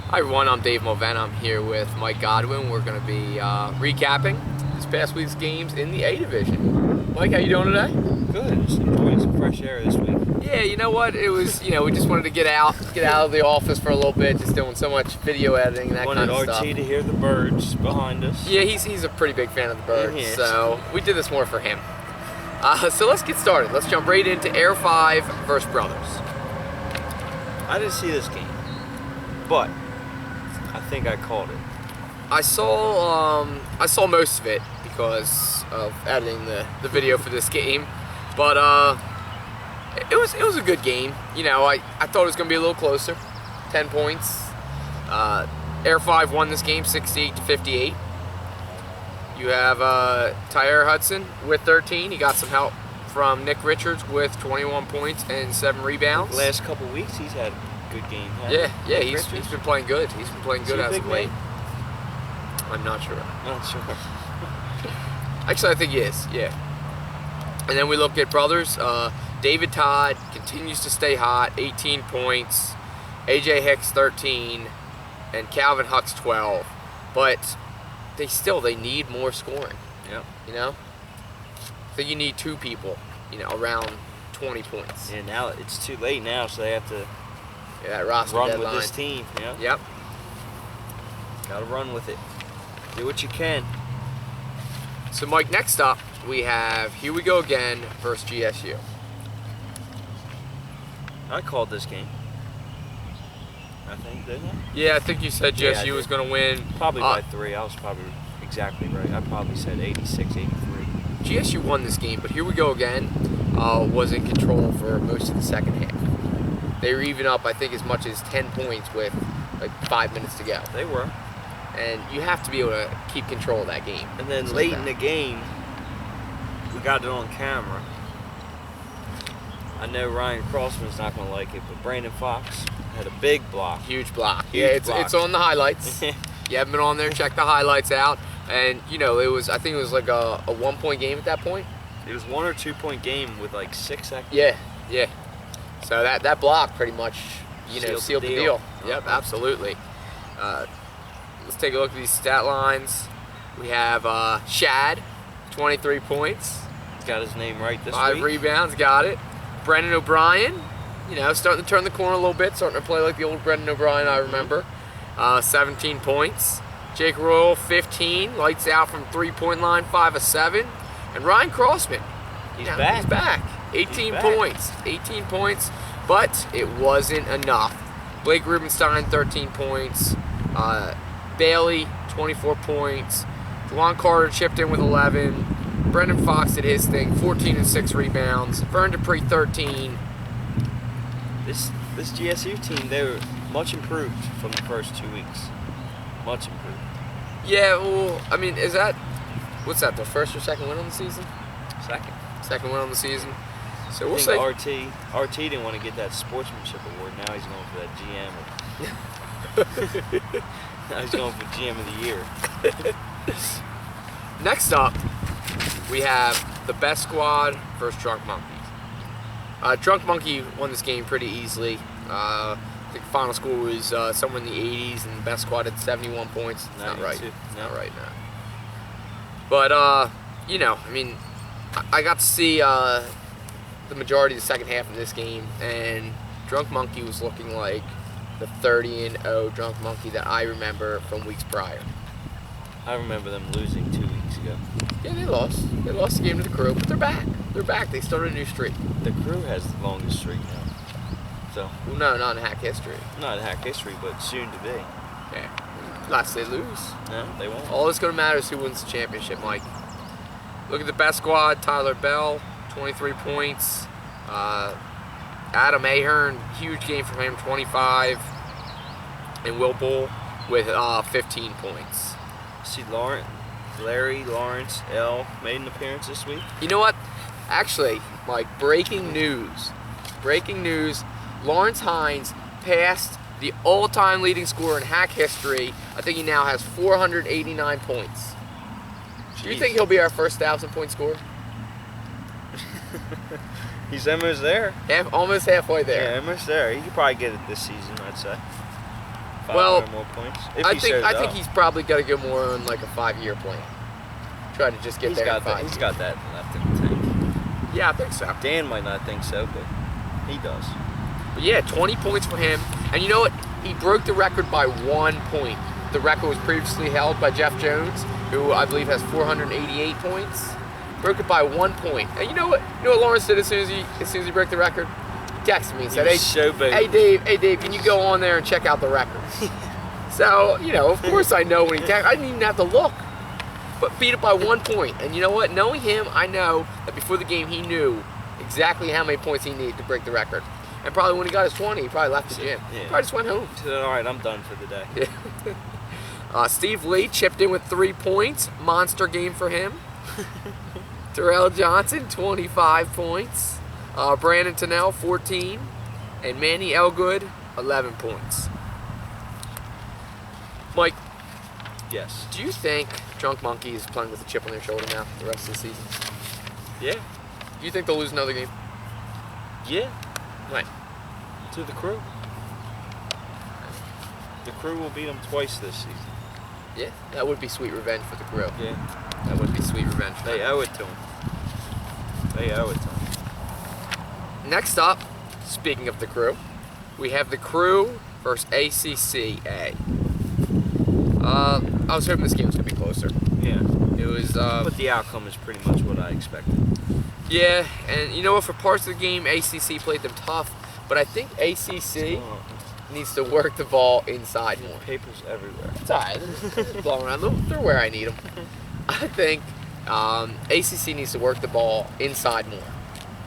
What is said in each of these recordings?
Hi everyone, I'm Dave Mulvaney. I'm here with Mike Godwin. We're going to be recapping this past week's games in the A Division. Mike, how you doing today? Good. Just enjoying some fresh air this week. Yeah, you know what? It was, we just wanted to get out of the office for a little bit, just doing so much video editing and that kind of Wanted stuff. RT to hear the birds behind us. Yeah, he's a pretty big fan of the birds, Yes. so we did this more for him. So let's get started. Let's jump right into Air 5 versus Brothers. I didn't see this game, but I think I called it. I saw most of it because of editing the video for this game, but it was a good game. I thought it was going to be a little closer, 10 points. Air 5 won this game 68-58. You have Tyre Hudson with 13. He got some help from Nick Richards with 21 points and 7 rebounds. The last couple weeks, he's had a good game. Yeah, he's been playing good. He's been playing good as of late. I'm not sure. Not sure. Actually, I think he is, yeah. And then we look at Brothers. David Todd continues to stay hot, 18 points. AJ Hicks, 13. And Calvin Hucks, 12. But they need more scoring. Yeah. I think you need 2 people, around 20 points. And now it's too late now, so they have to That roster run deadline. with this team. Yeah. Yep. Got to run with it. Do what you can. So, Mike, next up, we have Here We Go Again versus GSU. I called this game. I think, didn't I? Yeah, I think you said Yeah, I GSU did. was going to win. Probably by 3. I was probably exactly right. I probably said 86-83. GSU won this game, but Here We Go Again was in control for most of the second half. They were even up, I think, as much as 10 points with like 5 minutes to go. They were. And you have to be able to keep control of that game. And then It's late like in that. the game, we got it on camera. I know Ryan Crossman's not going to like it, but Brandon Fox had a big block. Huge block. Huge Yeah, it's on the highlights. You haven't been on there, check the highlights out. And, I think it was like a 1-point game at that point. It was 1 or 2 point game with like 6 seconds. Yeah. So that block pretty much, sealed the deal. Yep, Uh-huh. absolutely. Let's take a look at these stat lines. We have Shad, 23 points. Got his name right this 5 week. rebounds, got it. Brendan O'Brien, starting to turn the corner a little bit, starting to play like the old Brendan O'Brien I remember. 17 points. Jake Royal, 15, lights out from 3-point line, 5 of 7. And Ryan Crossman, He's back. He's back. 18 back. points. 18 points, but it wasn't enough. Blake Rubenstein, 13 points. Bailey, 24 points. DeJuan Carter chipped in with 11. Brendan Fox did his thing, 14 and 6 rebounds. Vern Dupree, 13. This GSU team, they were much improved from the first 2 weeks. Much improved. Yeah, well, what's that, their first or second win on the season? Second win on the season. So we'll say. RT didn't want to get that sportsmanship award. Now he's going for that GM. Now he's going for GM of the year. Next up, we have the Best Squad versus Drunk Monkeys. Drunk Monkey won this game pretty easily. I think the final score was somewhere in the 80s, and the Best Squad had 71 points. It's not right. Not right now. But, I got to see the majority of the second half of this game, and Drunk Monkey was looking like the 30-0 Drunk Monkey that I remember from weeks prior. I remember them losing 2 weeks ago. Yeah, they lost. They lost the game to the Crew, but they're back. They're back. They started a new streak. The Crew has the longest streak now. So, Well, no, not in HAC history. not in HAC history, but soon to be. Yeah. Last they lose. No, they won't. All that's going to matter is who wins the championship, Mike. Look at the Best Squad. Tyler Bell, 23 points. Adam Ahern, huge game from him, 25. And Will Bull with 15 points. See, Larry Lawrence L made an appearance this week. You know what? Actually, Mike, breaking news. Lawrence Hines passed the all-time leading scorer in HAC history. I think he now has 489 points. Do you think he'll be our first 1,000-point scorer? He's almost there. Almost halfway there. Yeah, almost there. He could probably get it this season, I'd say. Well, more points. If I he think shows I think up. he's probably got to go more on like a 5-year plan. Try to just get He's there got in that. 5 He's years. got that left in the tank. Yeah, I think so. Dan might not think so, but he does. But yeah, 20 points for him. And you know what? He broke the record by 1 point. The record was previously held by Jeff Jones, who I believe has 488 points. Broke it by 1 point. And you know what? You know what Lawrence did as soon as he broke the record? He texted me and said, "Hey Dave, can you go on there and check out the record?" So, you know, of course I know when he texted. I didn't even have to look. But beat it by 1 point. And you know what? Knowing him, I know that before the game he knew exactly how many points he needed to break the record. And probably when he got his 20, he probably left the gym. Yeah. He probably just went home. He said, "All right, I'm done for the day." Steve Lee chipped in with 3 points. Monster game for him. Terrell Johnson, 25 points. Brandon Tennell, 14. And Manny Elgood, 11 points. Mike, Yes. do you think Drunk Monkey is playing with a chip on their shoulder now the rest of the season? Yeah. Do you think they'll lose another game? Yeah. Right. To the Crew. The Crew will beat them twice this season. Yeah, that would be sweet revenge for the Crew. Yeah. That would be sweet revenge for They them. owe it to them. They owe it to them. Next up, speaking of the Crew, we have the Crew versus ACCA. I was hoping this game was going to be closer. Yeah. It was, But the outcome is pretty much what I expected. yeah, and you know what, for parts of the game, ACC played them tough, but I think ACC needs to work the ball inside more. Papers everywhere. It's alright, they're blowing around, they're where I need them. I think ACC needs to work the ball inside more.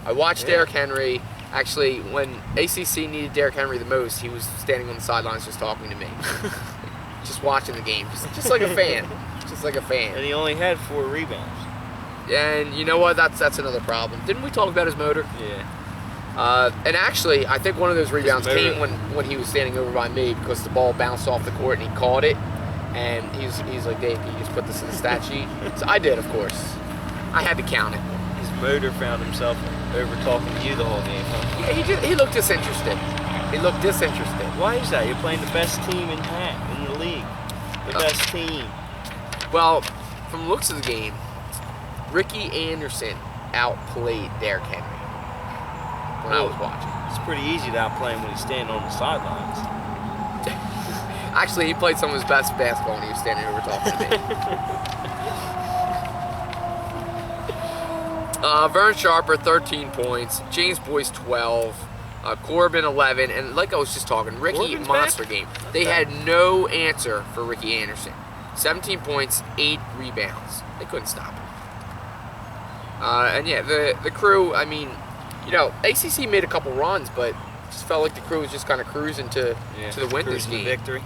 I watched Derrick Henry. Actually, when ACC needed Derrick Henry the most, he was standing on the sidelines just talking to me. Just watching the game, just like a fan. Just like a fan. And he only had 4 rebounds. And you know what? That's another problem. Didn't we talk about his motor? Yeah. And actually, I think one of those rebounds motor. came when he was standing over by me because the ball bounced off the court and he caught it. And he's like, "Dave, can you just put this in the stat sheet?" So I did, of course. I had to count it. His motor found himself over talking to you the whole game, huh? Yeah, he looked disinterested. He looked disinterested. Why is that? You're playing the best team in HAC in the league. The best team. Well, from the looks of the game, Ricky Anderson outplayed Derrick Henry when I was watching. It's pretty easy to outplay him when he's standing on the sidelines. Actually, he played some of his best basketball when he was standing over talking to me. Vern Sharper, 13 points. James Boyce, 12. Corbin, 11. And like I was just talking, Ricky, Corbin's monster back? game. They had no answer for Ricky Anderson. 17 points, 8 rebounds. They couldn't stop him. And yeah, the Crew, I mean, you know, ACC made a couple runs, but just felt like the Crew was just kind of cruising to the win this cruising to game. victory.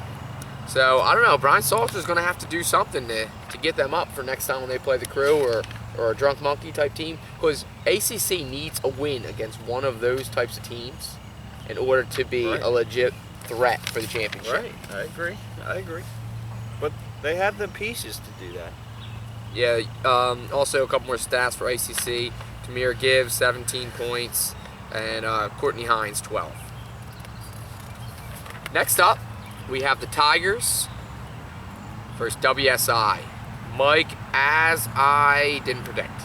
So, I don't know. Brian Salter's going to have to do something to get them up for next time when they play the Crew or a Drunk Monkey type team. Because ACC needs a win against one of those types of teams in order to be a legit threat for the championship. Right. I agree. But they have the pieces to do that. Yeah, also a couple more stats for ACC. Tamir Gibbs, 17 points, and Courtney Hines, 12. Next up, we have the Tigers versus WSI. Mike, as I didn't predict,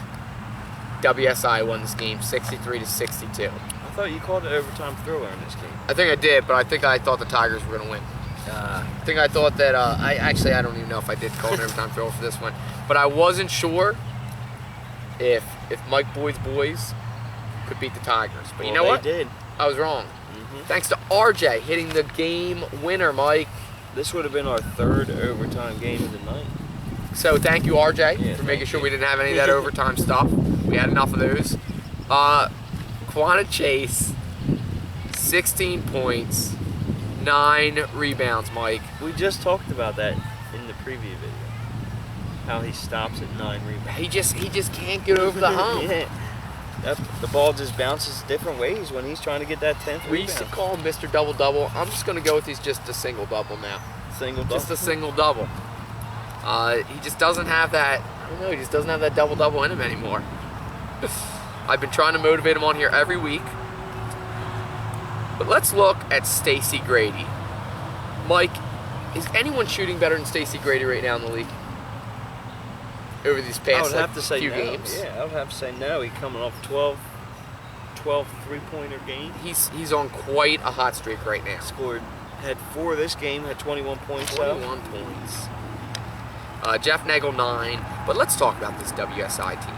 WSI won this game 63-62. I thought you called it overtime thriller in this game. I think I did, but I thought the Tigers were going to win. I think I thought that, I don't even know if I did call an overtime throw for this one, but I wasn't sure if Mike Boyd's boys could beat the Tigers. But you know what? They did. I was wrong. Mm-hmm. Thanks to RJ hitting the game winner, Mike. This would have been our 3rd overtime game of the night. So thank you, RJ, for making sure we didn't have any of that overtime stuff. We had enough of those. Quanah Chase, 16 points, 9 rebounds, Mike. We just talked about that in the preview video. How he stops at 9 rebounds. He just can't get over the hump. Yeah. The ball just bounces different ways when he's trying to get that 10th We used to rebound. call him Mr. Double-Double. I'm just going to go with he's just a single-double now. Single double. Just a single-double. He just doesn't have that, I don't know, he just doesn't have that double-double in him anymore. I've been trying to motivate him on here every week. But let's look at Stacey Grady. Mike, is anyone shooting better than Stacey Grady right now in the league? Over these past I would have to say few no. games? Yeah, I would have to say no. He's coming off 12 three-pointer game. He's on quite a hot streak right now. Had 4 this game, had 21 points. 21 points. Jeff Nagel 9. But let's talk about this WSI team.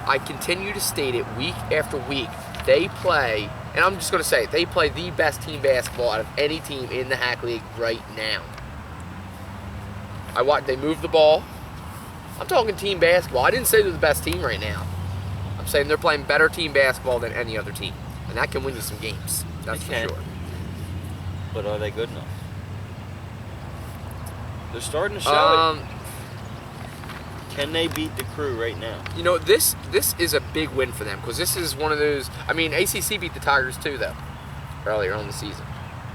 I continue to state it week after week. They play, and I'm just going to say it, they play the best team basketball out of any team in the HAC League right now. They move the ball. I'm talking team basketball. I didn't say they're the best team right now. I'm saying they're playing better team basketball than any other team. And that can win you some games. That's for sure. But are they good enough? They're starting to show it. Can they beat the Crew right now? You know, this is a big win for them because this is one of those. I mean, ACC beat the Tigers too, though, earlier on the season.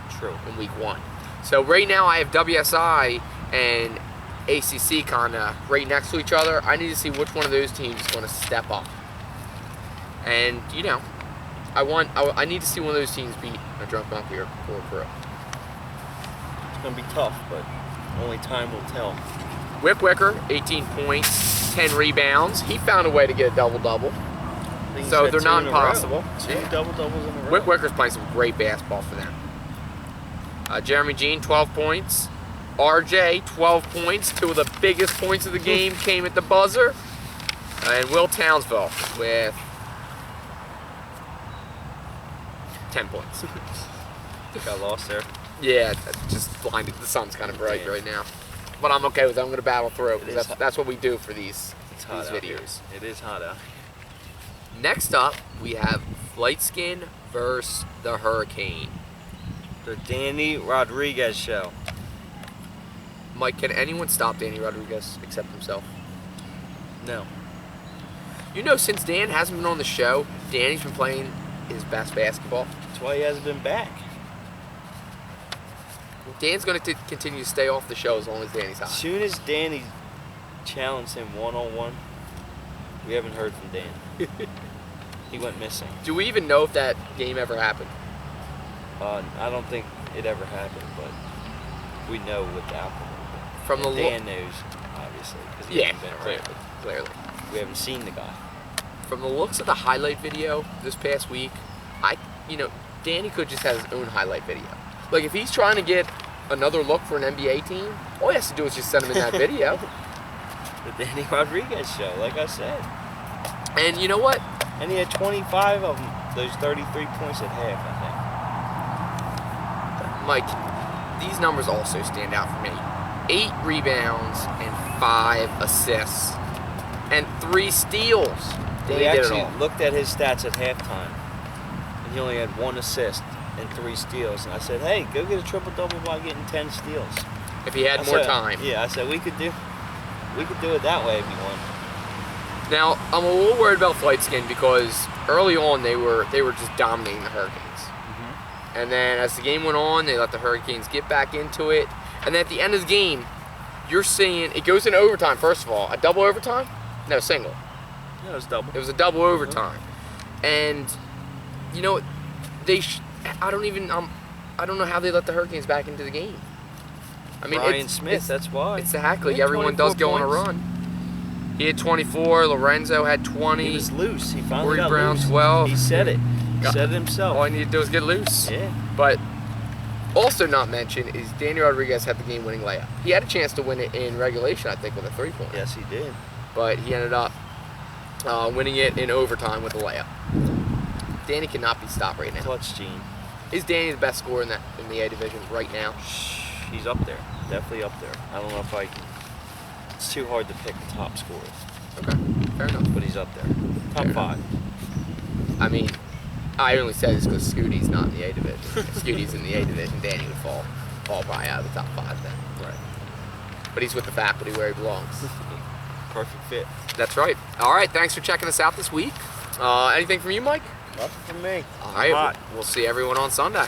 True. In week 1. So right now I have WSI and ACC kind of right next to each other. I need to see which one of those teams is going to step up. And you know, I need to see one of those teams beat a drunk monkey or Crew. It's going to be tough, but only time will tell. Wick Wicker, 18 points, 10 rebounds. He found a way to get a double-double. So they're not impossible. 2 double-doubles in a row. Wick Wicker's playing some great basketball for them. Jeremy Jean, 12 points. RJ, 12 points. 2 of the biggest points of the game came at the buzzer. And Will Townsville with 10 points. Got lost there. Yeah, just blinded. The sun's kind of bright right now. But I'm okay with it. I'm going to battle through because that's what we do for these videos. It is hot out. Next up, we have Flight Skin versus the Hurricane. The Danny Rodriguez show. Mike, can anyone stop Danny Rodriguez except himself? No. You know, since Dan hasn't been on the show, Danny's been playing his best basketball. That's why he hasn't been back. Dan's going to continue to stay off the show as long as Danny's hot. As soon as Danny challenged him one-on-one, we haven't heard from Dan. He went missing. Do we even know if that game ever happened? I don't think it ever happened, but we know what the outcome will be. From the Dan knows, obviously, because he hasn't been around. Clearly. We haven't seen the guy. From the looks of the highlight video this past week, Danny could just have his own highlight video. Like, if he's trying to get another look for an NBA team, all he has to do is just send him in that video. The Danny Rodriguez show, like I said. And you know what? And he had 25 of them, those 33 points at half, I Mike, these numbers also stand out for me. 8 rebounds and 5 assists. And 3 steals. think. We actually looked at his stats at halftime, and he only had 1 assist and 3 steals. And I said, hey, go get a triple-double by getting 10 steals. If he had more time. Yeah, I said we could do it that way if you want. Now, I'm a little worried about Flight Skin because early on they were just dominating the Hurricanes. Mm-hmm. And then as the game went on, they let the Hurricanes get back into it. And then at the end of the game, you're seeing it goes into overtime, first of all. A double overtime? No, single. Yeah, it was double. It was a double overtime. And, you know, I don't know how they let the Hurricanes back into the game. I mean, Brian Smith, that's why. It's the HAC League. Everyone does go on a run. He had 24. Lorenzo had 20. He was loose. He finally Corey got Brown, loose. 12. He said it. He said it himself. All I need to do is get loose. Yeah. But also not mentioned is Danny Rodriguez had the game-winning layup. He had a chance to win it in regulation, I think, with a 3-pointer. Yes, he did. But he ended up winning it in overtime with a layup. Danny cannot be stopped right now. Clutch Gene. Is Danny the best scorer in the A division right now? He's up there. Definitely up there. I don't know if I can. It's too hard to pick the top scorers. Okay, fair enough. But he's up there. Top 5. I mean, I only said this because Scooty's not in the A division. If Scooty's in the A division, Danny would fall probably out of the top 5 then. Right. But he's with the faculty where he belongs. Perfect fit. That's right. All right, thanks for checking us out this week. Anything from you, Mike? Nothing from me. All right, we'll see everyone on Sunday.